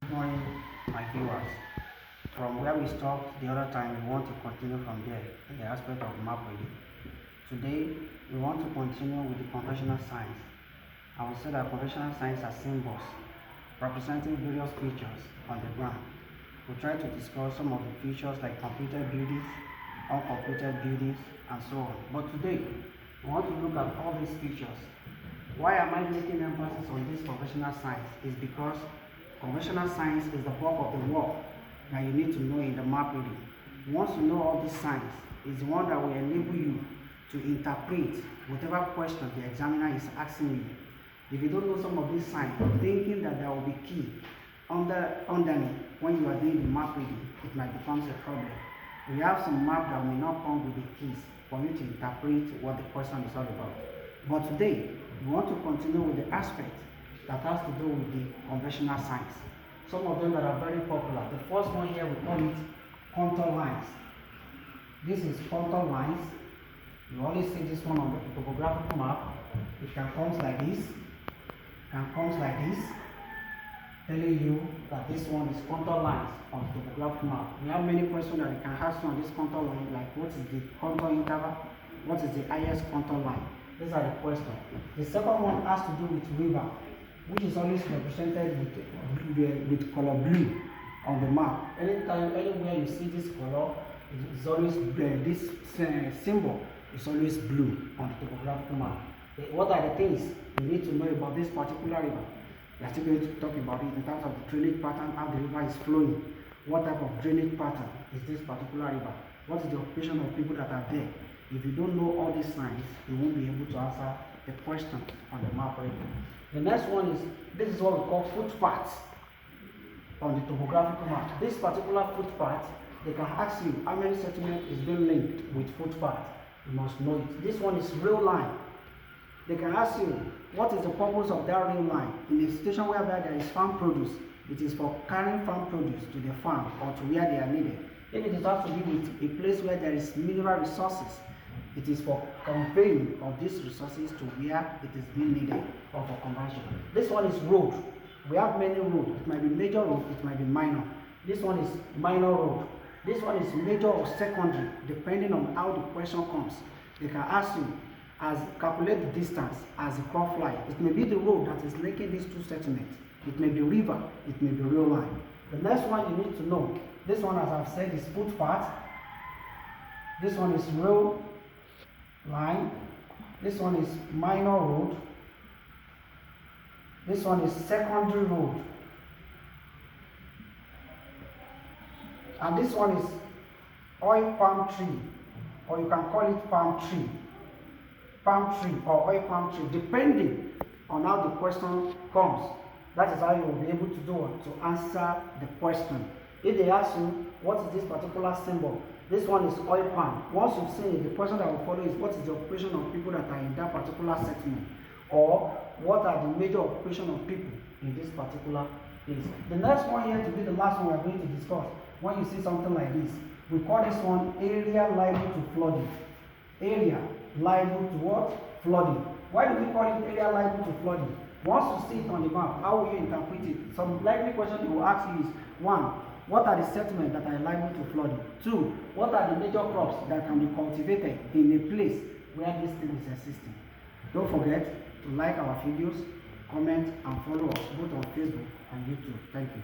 Good morning, my viewers. From where we stopped the other time, we want to continue from there in the aspect of map reading. Today, we want to continue with the conventional signs. I will say that conventional signs are symbols representing various features on the ground. We'll try to discuss some of the features like completed buildings, uncompleted buildings, and so on. But today, we want to look at all these features. Why am I making emphasis on these conventional signs? Is because conventional signs is the bulk of the work that you need to know in the map reading. Once you know all these signs, it's one that will enable you to interpret whatever question the examiner is asking you. If you don't know some of these signs, thinking that there will be key underneath when you are doing the map reading, it might become a problem. We have some map that may not come with the keys for you to interpret what the question is all about. But today, we want to continue with the aspect that has to do with the conventional signs. Some of them that are very popular. The first one here, we call it contour lines. This is contour lines. You always see this one on the topographical map. It can come like this, telling you that this one is contour lines on the topographical map. We have many questions that we can ask you on this contour line, like what is the contour interval, what is the highest contour line. These are the questions. The second one has to do with river, which is always represented with color blue on the map. Anytime, anywhere you see this color, it's always this symbol is always blue on the topographical map. What are the things you need to know about this particular river? We are still going to talk about it in terms of the drainage pattern, how the river is flowing. What type of drainage pattern is this particular river? What is the occupation of people that are there? If you don't know all these signs, you won't be able to answer the question on the map reading. The next one is, this is what we call footpaths on the topographical map. This particular footpath, they can ask you how many settlements is being linked with footpath. You must know it. This one is rail line. They can ask you, what is the purpose of that rail line? In a situation whereby there is farm produce, it is for carrying farm produce to the farm or to where they are needed. If it is has to be with a place where there is mineral resources, it is for conveying of these resources to where it is being needed or for conversion. This one is road. We have many roads. It might be major road, it might be minor. This one is minor road. This one is major or secondary, depending on how the question comes. They can ask you, as calculate the distance as the crow fly. It may be the road that is linking these two settlements. It may be river, it may be rail line. The next one you need to know, this one as I've said is footpath. This one is rail line. This one is minor road. This one is secondary road. And this one is oil palm tree, or you can call it palm tree or oil palm tree, depending on how the question comes. That is how you will be able to answer the question. If they ask you, what is this particular symbol? This one is oil palm. Once you've seen it, the question that will follow is, what is the occupation of people that are in that particular settlement? Or what are the major occupation of people in this particular place? The next one here, to be the last one we are going to discuss, when you see something like this, we call this one area liable to flooding. Area liable to what? Flooding. Why do we call it area liable to flooding? Once you see it on the map, how will you interpret it? Some likely question they will ask you is, 1, what are the settlements that are liable to flooding? 2, what are the major crops that can be cultivated in a place where this thing is existing? Don't forget to like our videos, comment, and follow us both on Facebook and YouTube. Thank you.